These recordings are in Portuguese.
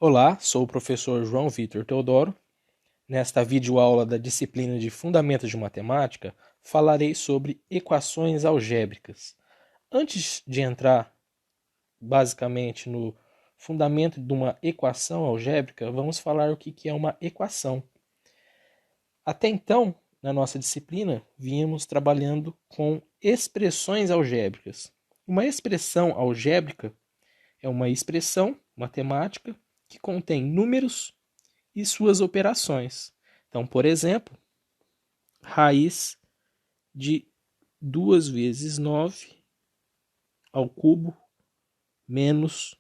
Olá, sou o professor João Vitor Teodoro. Nesta videoaula da disciplina de Fundamentos de Matemática, falarei sobre equações algébricas. Antes de entrar basicamente no fundamento de uma equação algébrica, vamos falar o que é uma equação. Até então, na nossa disciplina, vínhamos trabalhando com expressões algébricas. Uma expressão algébrica é uma expressão matemática que contém números e suas operações. Então, por exemplo, raiz de 2 vezes 9 ao cubo menos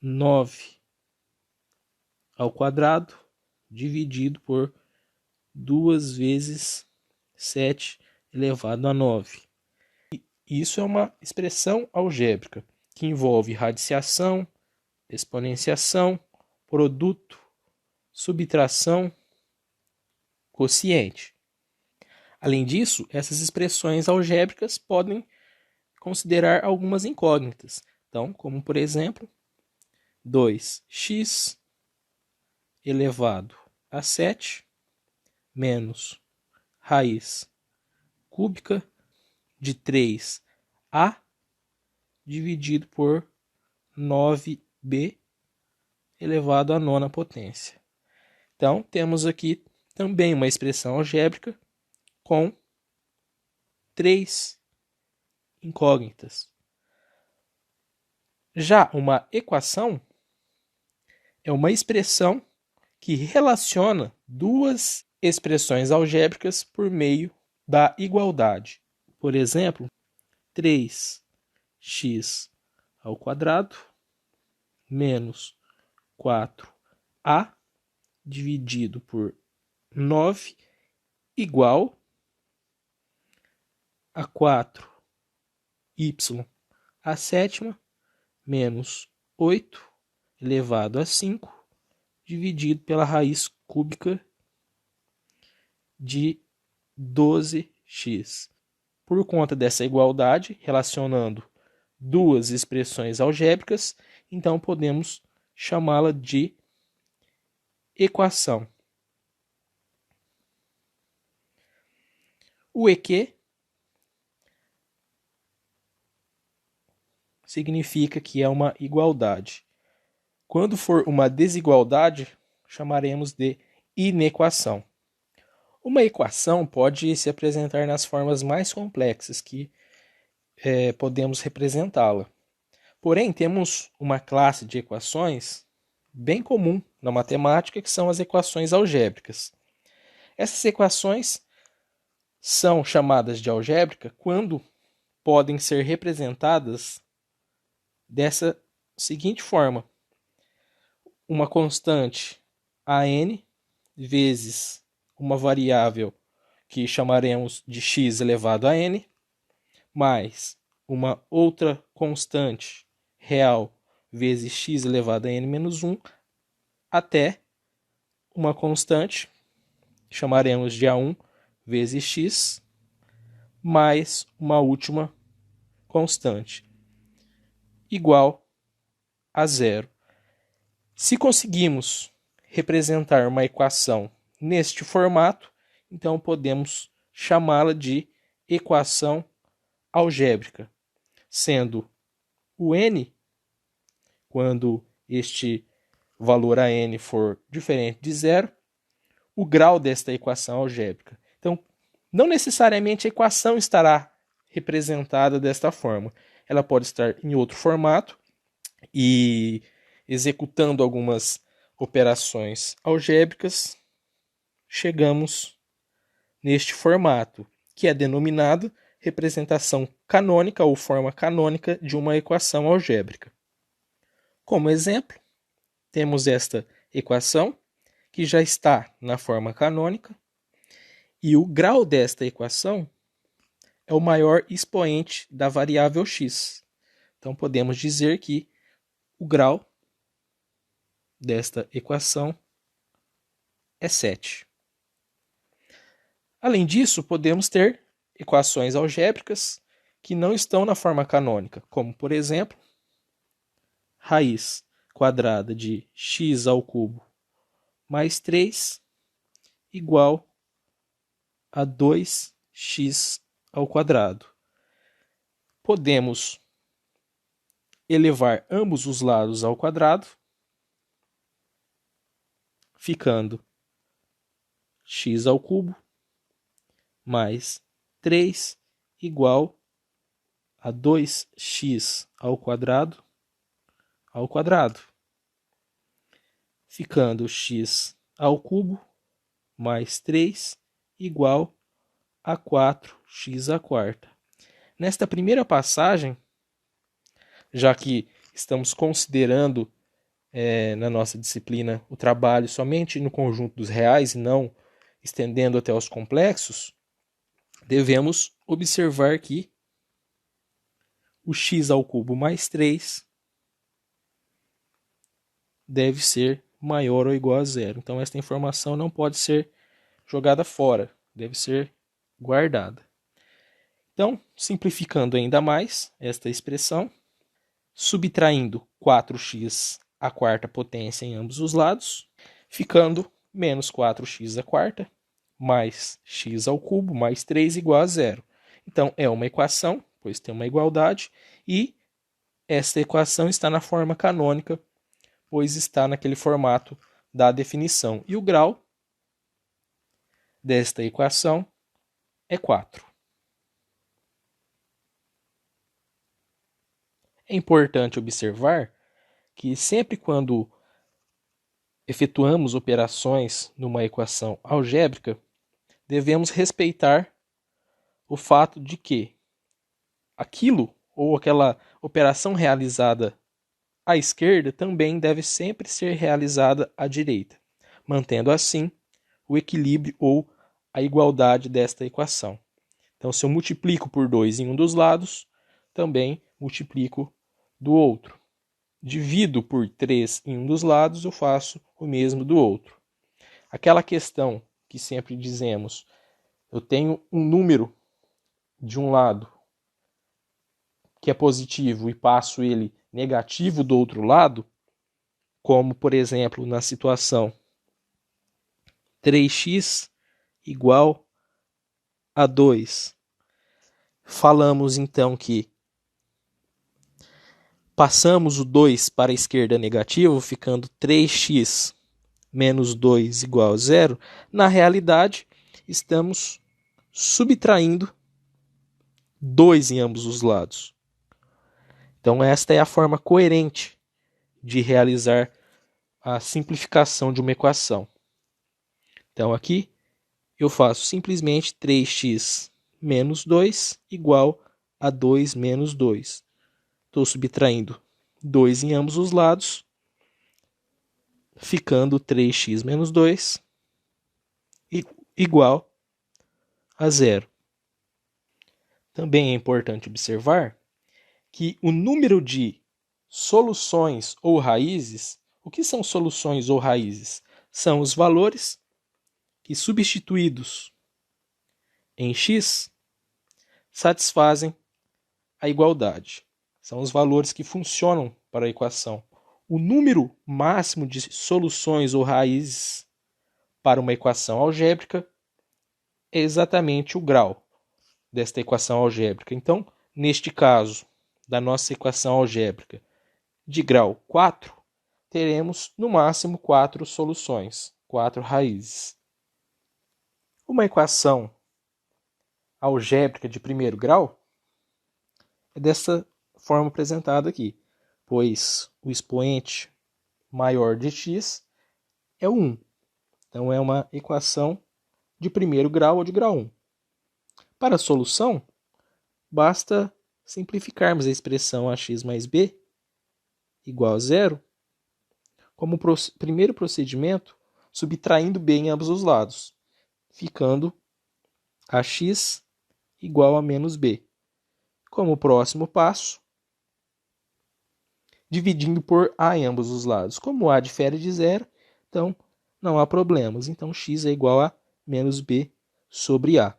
9 ao quadrado dividido por 2 vezes 7 elevado a 9. Isso é uma expressão algébrica que envolve radiciação, exponenciação, produto, subtração, quociente. Além disso, essas expressões algébricas podem considerar algumas incógnitas. Então, como por exemplo, 2x elevado a 7 menos raiz cúbica de 3a dividido por 9b elevado à nona potência. Então, temos aqui também uma expressão algébrica com 3 incógnitas. Já uma equação é uma expressão que relaciona duas expressões algébricas por meio da igualdade. Por exemplo, 3x ao quadrado menos 4a dividido por 9 igual a 4y à sétima menos 8 elevado a 5 dividido pela raiz cúbica de 12x. Por conta dessa igualdade, relacionando duas expressões algébricas, então podemos chamá-la de equação. O EQ significa que é uma igualdade. Quando for uma desigualdade, chamaremos de inequação. Uma equação pode se apresentar nas formas mais complexas que podemos representá-la. Porém, temos uma classe de equações bem comum na matemática, que são as equações algébricas. Essas equações são chamadas de algébrica quando podem ser representadas dessa seguinte forma: uma constante AN vezes uma variável que chamaremos de x elevado a n, mais uma outra constante real vezes x elevado a n menos 1, até uma constante, chamaremos de A1 vezes x, mais uma última constante, igual a zero. Se conseguimos representar uma equação neste formato, então podemos chamá-la de equação algébrica, sendo o n, quando este valor a n for diferente de zero, o grau desta equação algébrica. Então, não necessariamente a equação estará representada desta forma. Ela pode estar em outro formato e executando algumas operações algébricas, chegamos neste formato, que é denominado representação canônica ou forma canônica de uma equação algébrica. Como exemplo, temos esta equação, que já está na forma canônica, e o grau desta equação é o maior expoente da variável x. Então, podemos dizer que o grau desta equação é 7. Além disso, podemos ter equações algébricas que não estão na forma canônica, como, por exemplo, raiz quadrada de x ao cubo mais 3 igual a 2x ao quadrado. Podemos elevar ambos os lados ao quadrado, ficando x ao cubo mais 3 igual a 2x ao quadrado, ficando x ao cubo mais 3 igual a 4x à quarta. Nesta primeira passagem, já que estamos considerando na nossa disciplina o trabalho somente no conjunto dos reais e não estendendo até os complexos, devemos observar que o x ao cubo mais 3 deve ser maior ou igual a zero. Então, esta informação não pode ser jogada fora, deve ser guardada. Então, simplificando ainda mais esta expressão, subtraindo 4x à quarta potência em ambos os lados, ficando menos 4x à quarta, mais x ao cubo, mais 3 igual a zero. Então, é uma equação, pois tem uma igualdade, e esta equação está na forma canônica, pois está naquele formato da definição. E o grau desta equação é 4. É importante observar que sempre quando efetuamos operações numa equação algébrica, devemos respeitar o fato de que aquilo ou aquela operação realizada à esquerda também deve sempre ser realizada à direita, mantendo assim o equilíbrio ou a igualdade desta equação. Então, se eu multiplico por 2 em um dos lados, também multiplico do outro. Divido por 3 em um dos lados, eu faço o mesmo do outro. Aquela questão que sempre dizemos, eu tenho um número de um lado que é positivo e passo ele negativo do outro lado, como, por exemplo, na situação 3x igual a 2. Falamos então que passamos o 2 para a esquerda negativo, ficando 3x menos 2 igual a 0. Na realidade, estamos subtraindo 2 em ambos os lados. Então, esta é a forma coerente de realizar a simplificação de uma equação. Então, aqui eu faço simplesmente 3x menos 2 igual a 2 menos 2. Estou subtraindo 2 em ambos os lados, ficando 3x menos 2 igual a 0. Também é importante observar que o número de soluções ou raízes, o que são soluções ou raízes? São os valores que, substituídos em x, satisfazem a igualdade. São os valores que funcionam para a equação. O número máximo de soluções ou raízes para uma equação algébrica é exatamente o grau desta equação algébrica. Então, neste caso da nossa equação algébrica de grau 4, teremos no máximo 4 soluções, 4 raízes. Uma equação algébrica de primeiro grau é dessa forma apresentada aqui, pois o expoente maior de x é o 1. Então, é uma equação de primeiro grau ou de grau 1. Para a solução, basta simplificarmos a expressão ax mais b igual a 0, como primeiro procedimento, subtraindo b em ambos os lados, ficando ax igual a menos b. Como próximo passo, dividindo por a em ambos os lados. Como a difere de 0, então não há problemas. Então, x é igual a menos b sobre a.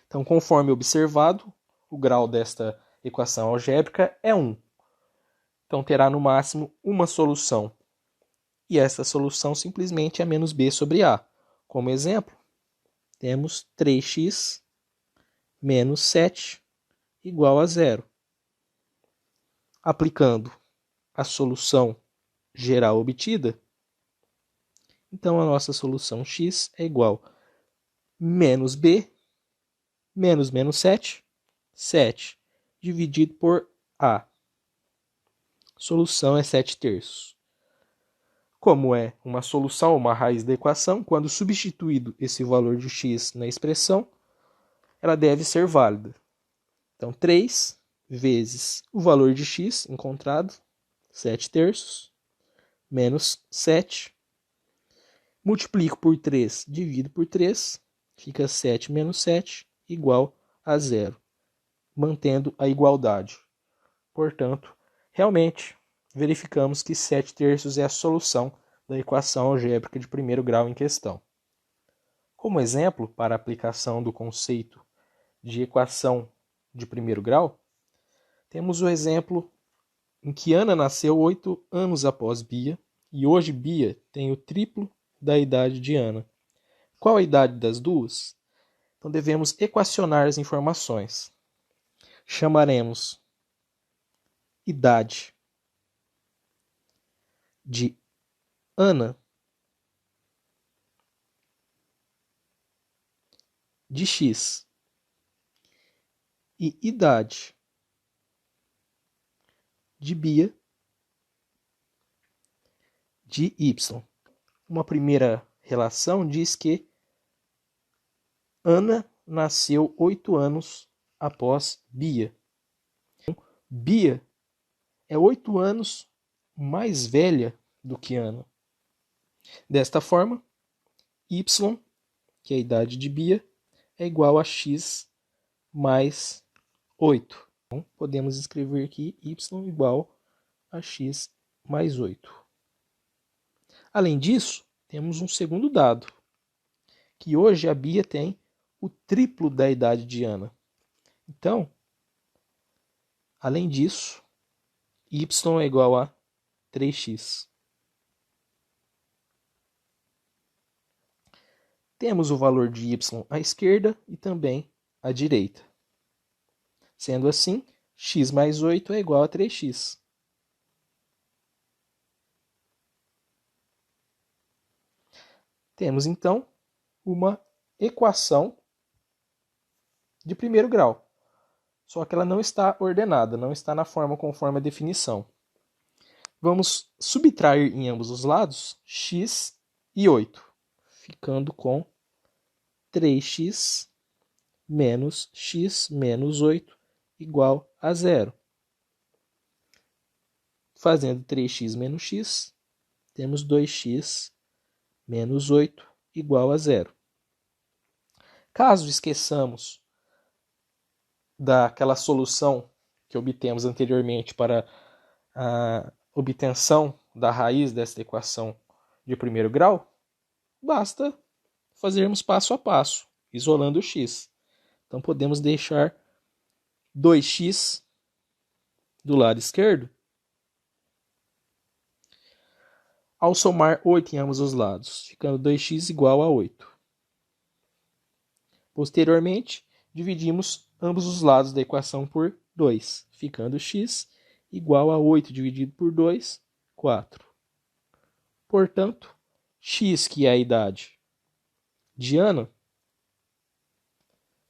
Então, conforme observado, o grau desta equação algébrica é 1. Então terá no máximo uma solução. E essa solução simplesmente é menos b sobre a. Como exemplo, temos 3x menos 7 igual a zero. Aplicando a solução geral obtida, então a nossa solução x é igual a menos b menos menos 7, 7 dividido por a. Solução é 7 terços. Como é uma solução, uma raiz da equação, quando substituído esse valor de x na expressão, ela deve ser válida. Então, 3 vezes o valor de x encontrado, 7 terços, menos 7. Multiplico por 3, divido por 3, fica 7 menos 7, igual a zero, mantendo a igualdade. Portanto, realmente, verificamos que 7 terços é a solução da equação algébrica de primeiro grau em questão. Como exemplo, para a aplicação do conceito de equação de primeiro grau, temos o exemplo em que Ana nasceu 8 anos após Bia, e hoje Bia tem o triplo da idade de Ana. Qual a idade das duas? Então devemos equacionar as informações. Chamaremos idade de Ana de x e idade de Bia de y. Uma primeira relação diz que Ana nasceu 8 anos após Bia. Bia é 8 anos mais velha do que Ana. Desta forma, y, que é a idade de Bia, é igual a x mais 8. Então, podemos escrever aqui y igual a x mais 8. Além disso, temos um segundo dado, que hoje a Bia tem o triplo da idade de Ana. Então, além disso, y é igual a 3x. Temos o valor de y à esquerda e também à direita. Sendo assim, x mais 8 é igual a 3x. Temos, então, uma equação de primeiro grau. Só que ela não está ordenada, não está na forma conforme a definição. Vamos subtrair em ambos os lados x e 8, ficando com 3x menos x menos 8 igual a zero. Fazendo 3x menos x, temos 2x menos 8 igual a zero. Caso esqueçamos daquela solução que obtemos anteriormente para a obtenção da raiz desta equação de primeiro grau, basta fazermos passo a passo, isolando o x. Então podemos deixar 2x do lado esquerdo ao somar 8 em ambos os lados, ficando 2x igual a 8. Posteriormente, dividimos ambos os lados da equação por 2, ficando x igual a 8 dividido por 2, 4. Portanto, x, que é a idade de Ana,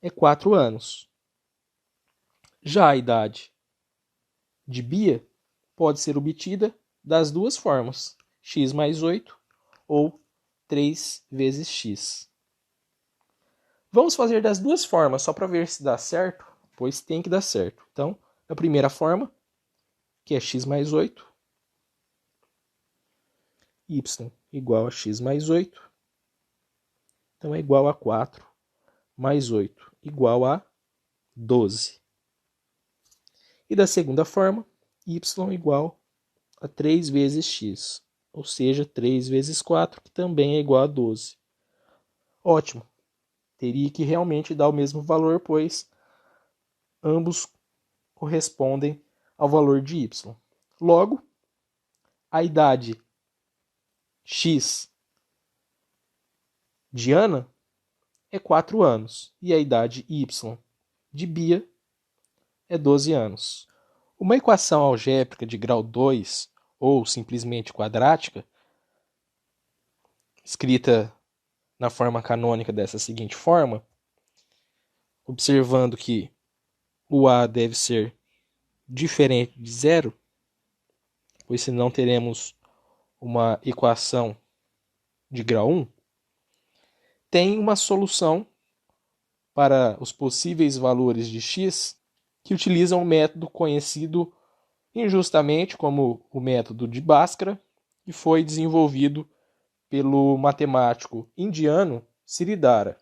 é 4 anos. Já a idade de Bia pode ser obtida das duas formas, x mais 8 ou 3 vezes x. Vamos fazer das duas formas, só para ver se dá certo, pois tem que dar certo. Então, a primeira forma, que é x mais 8, y igual a x mais 8, então é igual a 4 mais 8 igual a 12. E da segunda forma, y igual a 3 vezes x, ou seja, 3 vezes 4, que também é igual a 12. Ótimo! Teria que realmente dar o mesmo valor, pois ambos correspondem ao valor de y. Logo, a idade X de Ana é 4 anos e a idade Y de Bia é 12 anos. Uma equação algébrica de grau 2, ou simplesmente quadrática, escrita na forma canônica dessa seguinte forma, observando que o A deve ser diferente de zero, pois senão teremos uma equação de grau 1, tem uma solução para os possíveis valores de x que utilizam um método conhecido injustamente como o método de Bhaskara, que foi desenvolvido pelo matemático indiano Sridhara.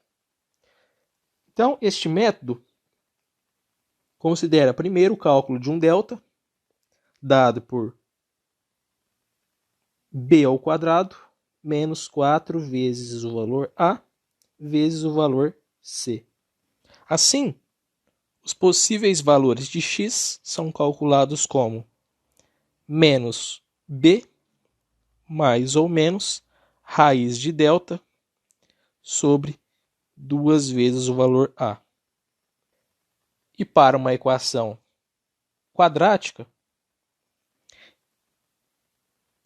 Então, este método considera primeiro o cálculo de um delta, dado por b ao quadrado menos 4 vezes o valor a vezes o valor c. Assim, os possíveis valores de x são calculados como menos b mais ou menos raiz de delta sobre 2 vezes o valor a. E para uma equação quadrática,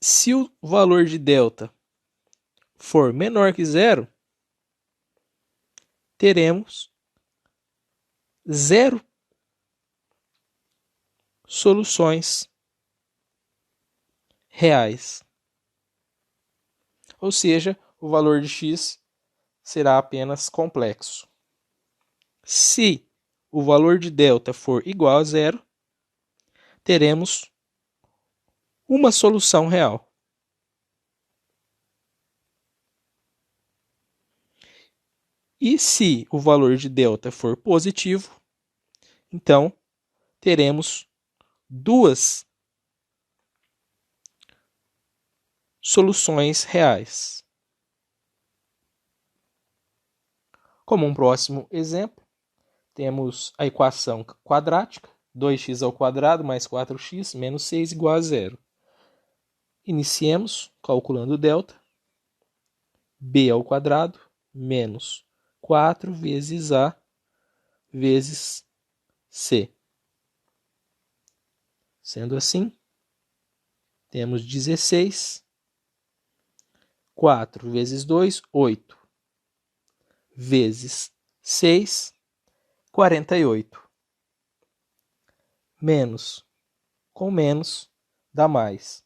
se o valor de delta for menor que zero, teremos 0 soluções reais. Ou seja, o valor de x será apenas complexo. Se o valor de delta for igual a zero, teremos uma solução real. E se o valor de delta for positivo, então teremos duas soluções reais. Como um próximo exemplo, temos a equação quadrática, 2x ao quadrado mais 4x menos 6 igual a zero. Iniciemos calculando o delta, b ao quadrado menos 4 vezes a vezes c. Sendo assim, temos 16, 4 vezes 2, 8, vezes 6, 48. Menos com menos dá mais.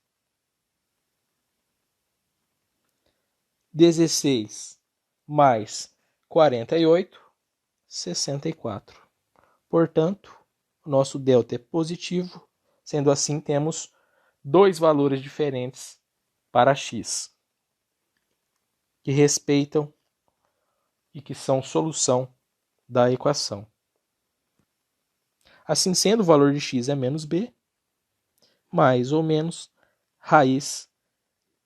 16 mais 48, 64. Portanto, o nosso delta é positivo, sendo assim, temos dois valores diferentes para x, que respeitam e que são solução da equação. Assim sendo, o valor de x é menos b, mais ou menos raiz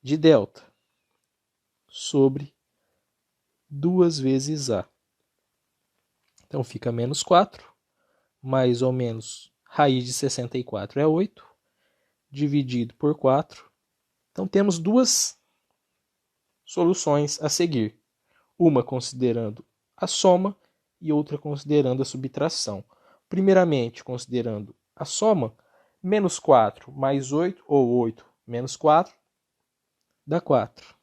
de delta sobre 2 vezes a. Então fica menos 4, mais ou menos raiz de 64 é 8, dividido por 4. Então temos duas soluções a seguir. Uma considerando a soma e outra considerando a subtração. Primeiramente, considerando a soma, menos 4 mais 8, ou 8 menos 4, dá 4.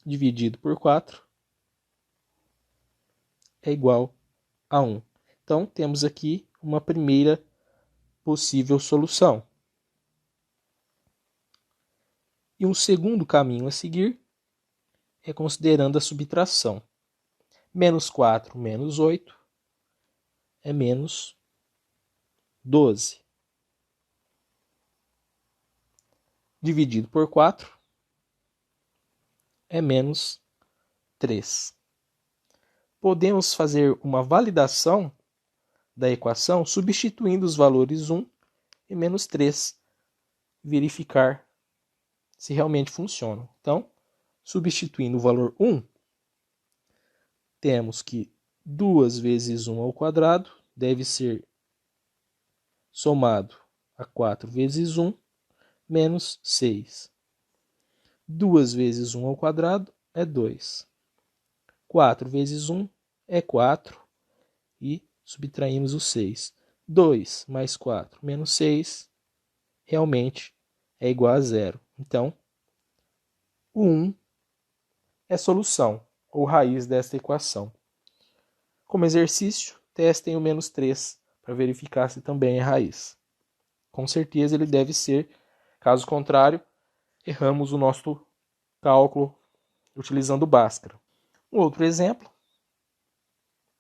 Dividido por 4 é igual a 1. Então, temos aqui uma primeira possível solução. E um segundo caminho a seguir é considerando a subtração. Menos 4 menos 8 é menos 12. Dividido por 4 é menos 3. Podemos fazer uma validação da equação substituindo os valores 1 e menos 3. Verificar se realmente funcionam. Então, substituindo o valor 1, temos que 2 vezes 1 ao quadrado deve ser somado a 4 vezes 1, menos 6. 2 vezes 1 ao quadrado é 2. 4 vezes 1 é 4 e subtraímos o 6. 2 mais 4 menos 6 realmente é igual a 0. Então, o 1 é solução ou raiz desta equação. Como exercício, testem o menos 3 para verificar se também é raiz. Com certeza ele deve ser, caso contrário, erramos o nosso cálculo utilizando Bhaskara. Um outro exemplo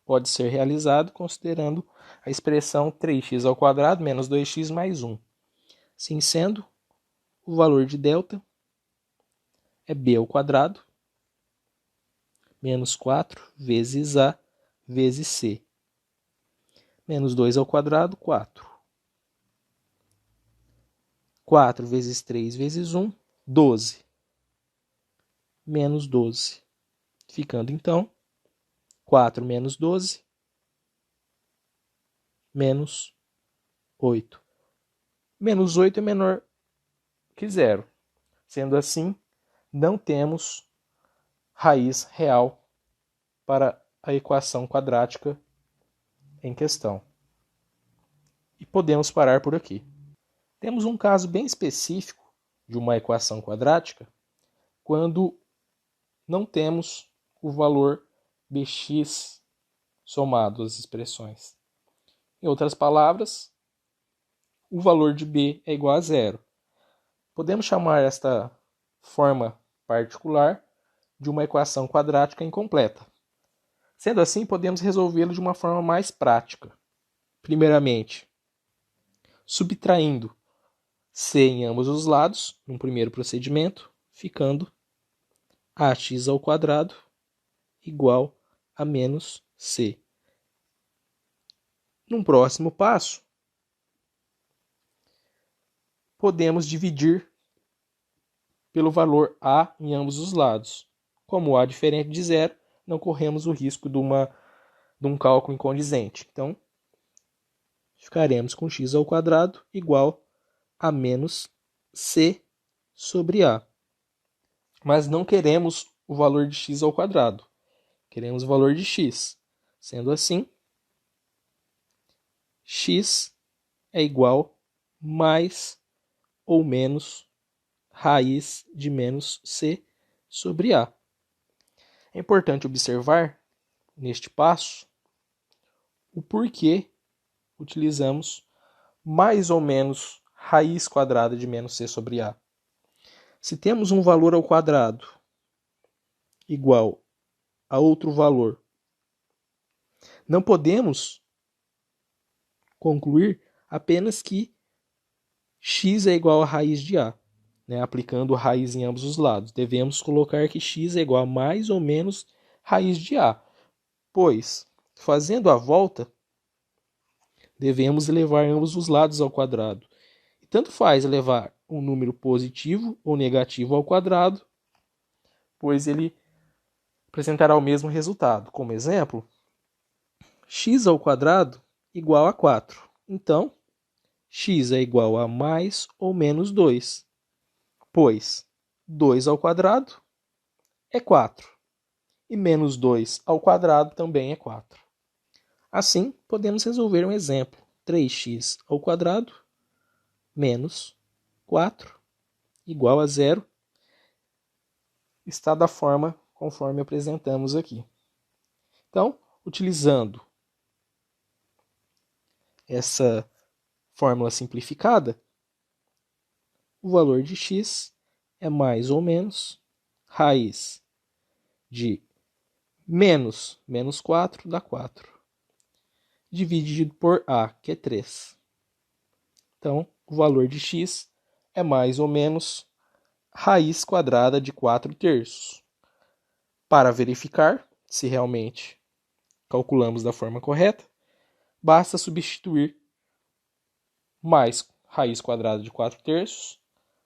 pode ser realizado considerando a expressão 3x ao quadrado menos 2x mais 1. Assim sendo, o valor de delta é b ao quadrado menos 4 vezes a vezes c. Menos 2 ao quadrado, 4. 4 vezes 3 vezes 1, 12. Menos 12. Ficando, então, 4 menos 12, menos 8. Menos 8 é menor que 0. Sendo assim, não temos raiz real para a equação quadrática em questão. E podemos parar por aqui. Temos um caso bem específico de uma equação quadrática quando não temos o valor bx somado às expressões. Em outras palavras, o valor de b é igual a 0. Podemos chamar esta forma particular de uma equação quadrática incompleta. Sendo assim, podemos resolvê-lo de uma forma mais prática. Primeiramente, subtraindo c em ambos os lados, no primeiro procedimento, ficando ax ao quadrado igual a menos c. Num próximo passo, podemos dividir pelo valor a em ambos os lados. Como a é diferente de 0, não corremos o risco de um cálculo incondizente. Então, ficaremos com x ao quadrado igual a menos c sobre a. Mas não queremos o valor de x ao quadrado. Queremos o valor de x. Sendo assim, x é igual mais ou menos raiz de menos c sobre a. É importante observar, neste passo, o porquê utilizamos mais ou menos raiz quadrada de menos c sobre a. Se temos um valor ao quadrado igual a outro valor, não podemos concluir apenas que x é igual a raiz de a, né, aplicando a raiz em ambos os lados. Devemos colocar que x é igual a mais ou menos raiz de a, pois, fazendo a volta, devemos elevar ambos os lados ao quadrado. E tanto faz levar um número positivo ou negativo ao quadrado, pois ele apresentará o mesmo resultado. Como exemplo, x ao quadrado igual a 4. Então, x é igual a mais ou menos 2, pois 2 ao quadrado é 4 e menos 2 ao quadrado também é 4. Assim, podemos resolver um exemplo. 3x ao quadrado menos 4 igual a 0 está da forma conforme apresentamos aqui. Então, utilizando essa fórmula simplificada, o valor de x é mais ou menos raiz de menos 4 dá 4, dividido por a, que é 3. Então, o valor de x é mais ou menos raiz quadrada de 4/3. Para verificar se realmente calculamos da forma correta, basta substituir mais raiz quadrada de 4/3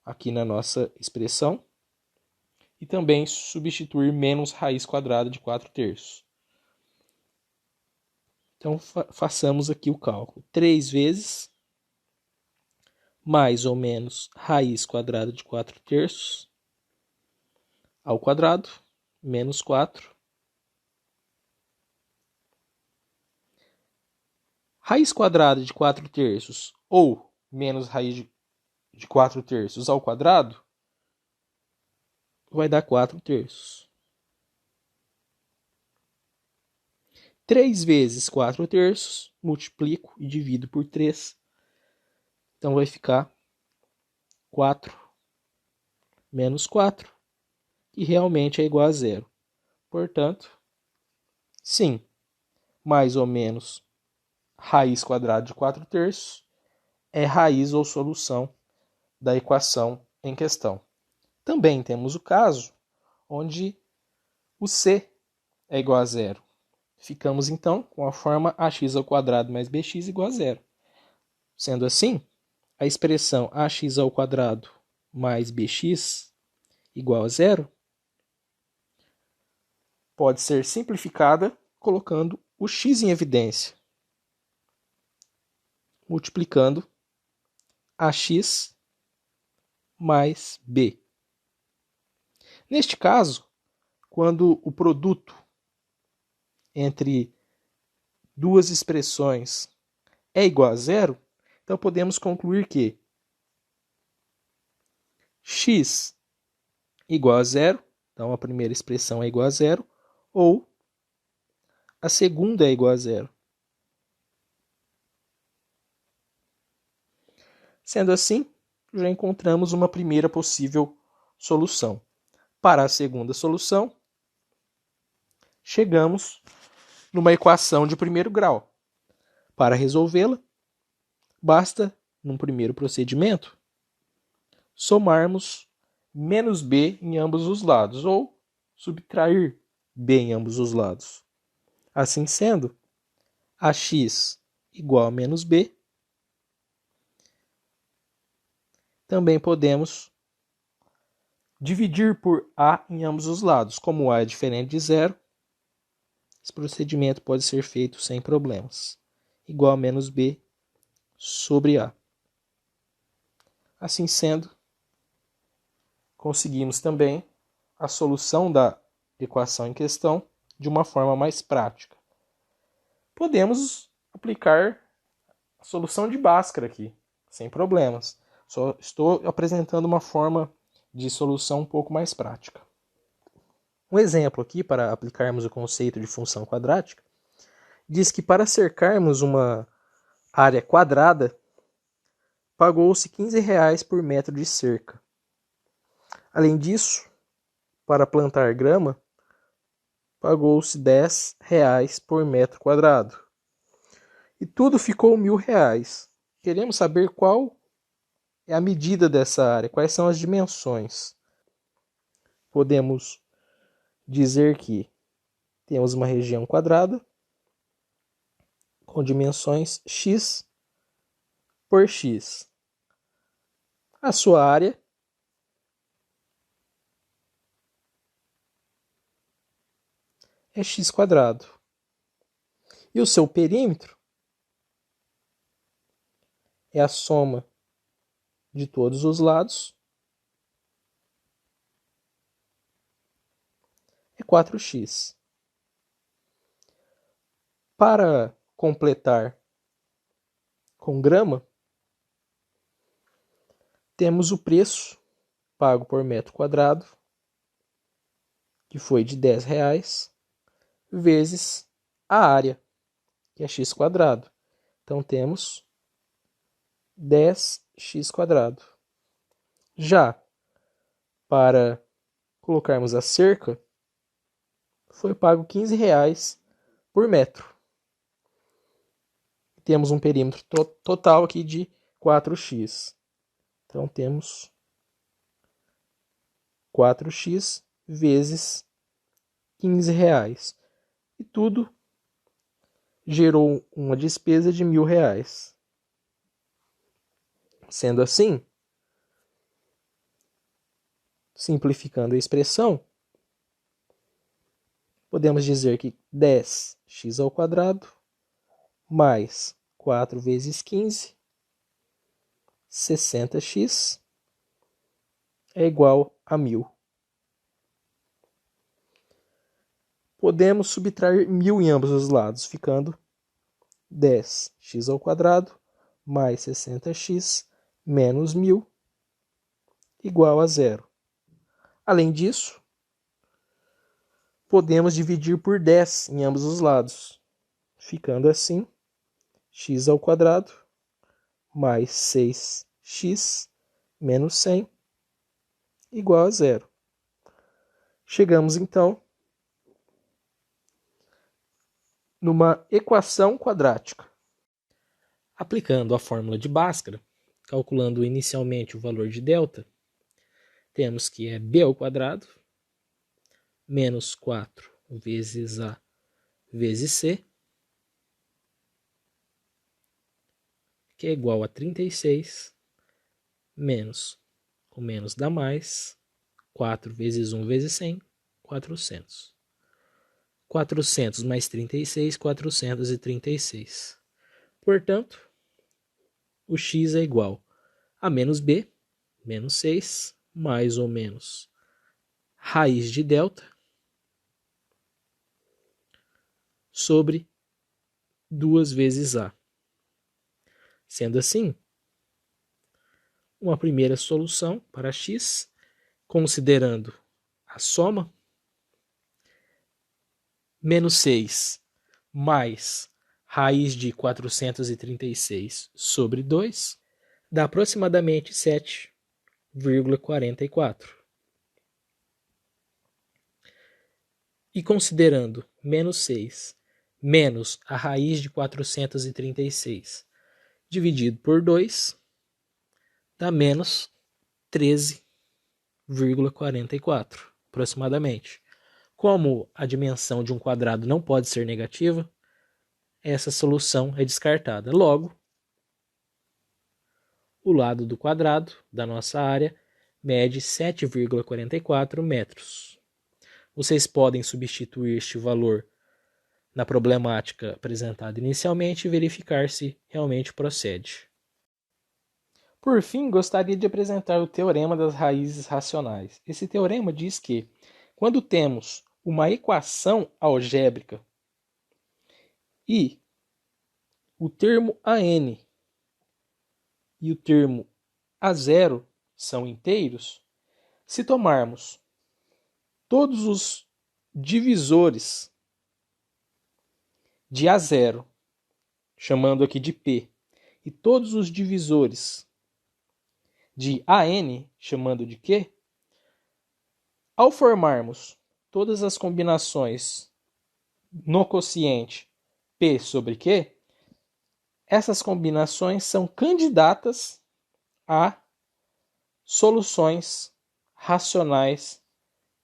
aqui na nossa expressão e também substituir menos raiz quadrada de 4/3. Então, façamos aqui o cálculo. 3 vezes mais ou menos raiz quadrada de 4/3 ao quadrado, menos 4. Raiz quadrada de 4/3 ou menos raiz de 4/3 ao quadrado vai dar 4/3. 3 vezes 4/3, multiplico e divido por 3. Então vai ficar 4 menos 4, que realmente é igual a zero. Portanto, sim, mais ou menos raiz quadrada de 4/3 é raiz ou solução da equação em questão. Também temos o caso onde o c é igual a zero. Ficamos então com a forma ax² mais bx igual a zero. Sendo assim, a expressão ax² mais bx igual a zero pode ser simplificada colocando o x em evidência, multiplicando ax mais b. Neste caso, quando o produto entre duas expressões é igual a zero, então podemos concluir que x igual a zero, então a primeira expressão é igual a zero, ou a segunda é igual a zero. Sendo assim, já encontramos uma primeira possível solução. Para a segunda solução, chegamos numa equação de primeiro grau. Para resolvê-la, basta, num primeiro procedimento, somarmos menos b em ambos os lados, ou subtrair b em ambos os lados. Assim sendo, ax igual a menos b, também podemos dividir por a em ambos os lados. Como a é diferente de zero, esse procedimento pode ser feito sem problemas. Igual a menos b sobre a. Assim sendo, conseguimos também a solução da equação em questão de uma forma mais prática. Podemos aplicar a solução de Bhaskara aqui, sem problemas. Só estou apresentando uma forma de solução um pouco mais prática. Um exemplo aqui para aplicarmos o conceito de função quadrática diz que para cercarmos uma área quadrada, pagou-se R$15 por metro de cerca. Além disso, para plantar grama, pagou-se R$10 por metro quadrado. E tudo ficou R$1.000. Queremos saber qual é a medida dessa área, quais são as dimensões. Podemos dizer que temos uma região quadrada com dimensões x por x. A sua área é x². E o seu perímetro é a soma de todos os lados, é 4x. Para completar com grama, temos o preço pago por metro quadrado, que foi de R$10, vezes a área, que é x². Então temos 10x². Já para colocarmos a cerca, foi pago R$15 por metro. Temos um perímetro total aqui de 4x. Então temos 4x vezes R$15. E tudo gerou uma despesa de R$1.000. Sendo assim, simplificando a expressão, podemos dizer que 10x² mais 4 vezes 15 60x é igual a 1000. Podemos subtrair 1000 em ambos os lados, ficando 10x² mais 60x menos 1000 igual a 0. Além disso, podemos dividir por 10 em ambos os lados, ficando assim x² mais 6x menos 100 igual a 0. Chegamos então numa equação quadrática. Aplicando a fórmula de Bhaskara, calculando inicialmente o valor de delta, temos que é b² menos 4 vezes a vezes c, que é igual a 36, menos, com menos dá mais, 4 vezes 1 vezes 100, 400. 400 mais 36, 436. Portanto, o x é igual a menos b, menos 6, mais ou menos raiz de delta, sobre 2 vezes a. Sendo assim, uma primeira solução para x, considerando a soma, menos 6 mais raiz de 436 sobre 2, dá aproximadamente 7,44. E considerando menos 6 menos a raiz de 436 dividido por 2, dá menos 13,44, aproximadamente. Como a dimensão de um quadrado não pode ser negativa, essa solução é descartada. Logo, o lado do quadrado da nossa área mede 7,44 metros. Vocês podem substituir este valor na problemática apresentada inicialmente e verificar se realmente procede. Por fim, gostaria de apresentar o teorema das raízes racionais. Esse teorema diz que, quando temos uma equação algébrica e o termo AN e o termo A0 são inteiros, se tomarmos todos os divisores de A0, chamando aqui de P, e todos os divisores de AN, chamando de Q, ao formarmos todas as combinações no quociente P sobre Q, essas combinações são candidatas a soluções racionais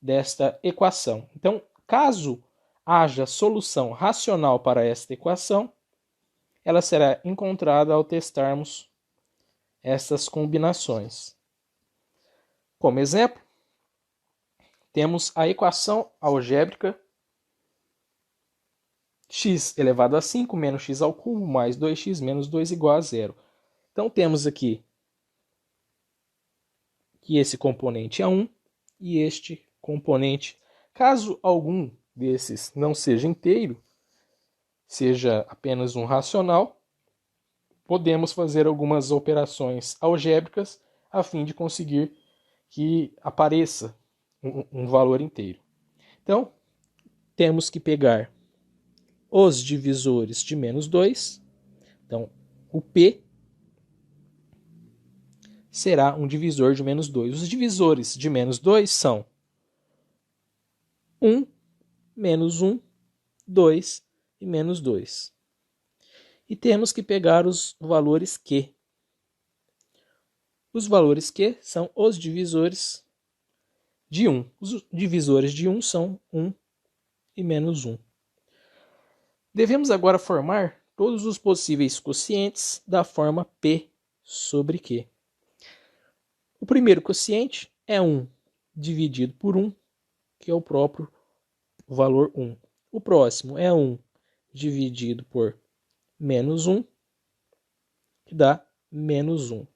desta equação. Então, caso haja solução racional para esta equação, ela será encontrada ao testarmos essas combinações. Como exemplo, temos a equação algébrica x elevado a 5 menos x ao cubo mais 2x menos 2 igual a 0. Então temos aqui que esse componente é 1 e este componente, caso algum desses não seja inteiro, seja apenas um racional, podemos fazer algumas operações algébricas a fim de conseguir que apareça um valor inteiro. Então, temos que pegar os divisores de menos 2. Então, o P será um divisor de menos 2. Os divisores de menos 2 são 1, menos 1, 2 e menos 2. E temos que pegar os valores Q. Os valores Q são os divisores de 1. Os divisores de 1 são 1 e menos 1. Devemos agora formar todos os possíveis quocientes da forma P sobre Q. O primeiro quociente é 1 dividido por 1, que é o próprio valor 1. O próximo é 1 dividido por menos 1, que dá menos 1.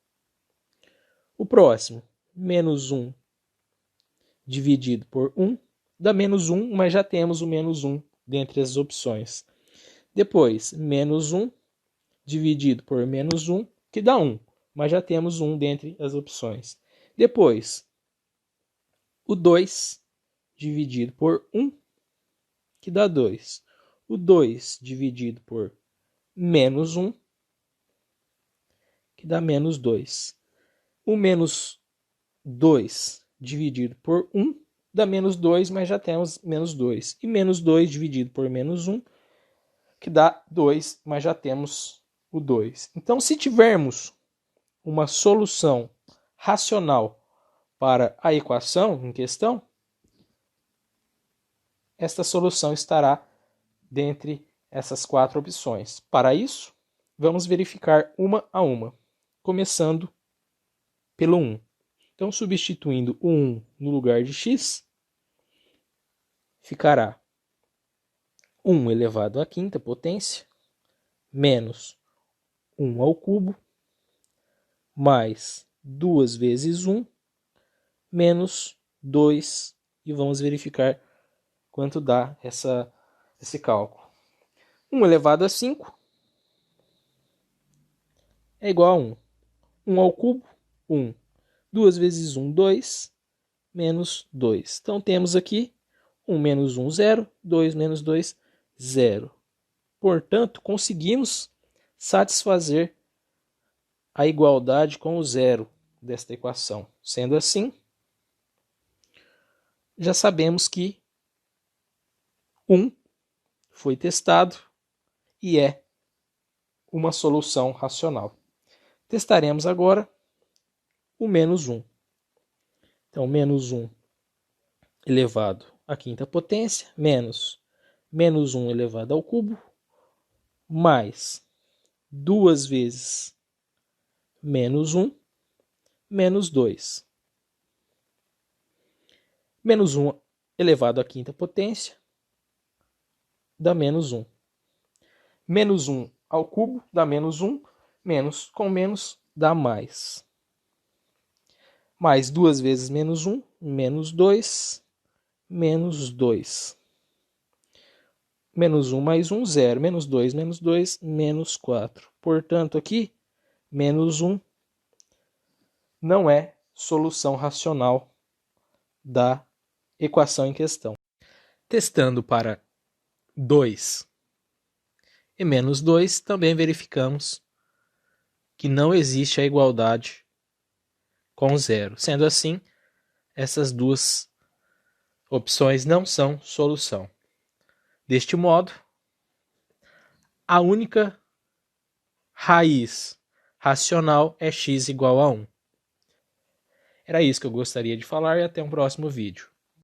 O próximo, menos 1 dividido por 1, dá menos 1, mas já temos o menos 1 dentre as opções. Depois, menos 1 dividido por menos 1, que dá 1, mas já temos 1 dentre as opções. Depois, o 2 dividido por 1, que dá 2. O 2 dividido por menos 1, que dá menos 2. O menos 2 dividido por 1 dá menos 2, mas já temos menos 2. E menos 2 dividido por menos 1, que dá 2, mas já temos o 2. Então, se tivermos uma solução racional para a equação em questão, esta solução estará dentre essas 4 opções. Para isso, vamos verificar uma a uma, começando pelo 1. Então, substituindo o 1 no lugar de x, ficará 1 elevado à quinta potência, menos 1 ao cubo, mais 2 vezes 1, menos 2, e vamos verificar quanto dá esse cálculo. 1 elevado a 5 é igual a 1. 1 ao cubo, 1. 2 vezes 1, 2, menos 2. Então, temos aqui 1 menos 1, 0. 2 menos 2, 0. Portanto, conseguimos satisfazer a igualdade com o zero desta equação. Sendo assim, já sabemos que 1 foi testado e é uma solução racional. Testaremos agora o menos 1. Então, menos 1 elevado à quinta potência, menos 1 elevado ao cubo, mais 2 vezes menos 1, menos 2. Menos 1 elevado à quinta potência dá menos 1. Menos 1 ao cubo dá menos 1, menos com menos dá mais. Mais 2 vezes menos 1, menos 2, menos 2. Menos 1 mais 1, 0. Menos 2, menos 4. Portanto, aqui, menos 1 não é solução racional da equação em questão. Testando para 2 e menos 2, também verificamos que não existe a igualdade com 0. Sendo assim, essas duas opções não são solução. Deste modo, a única raiz racional é x igual a 1. Era isso que eu gostaria de falar e até um próximo vídeo.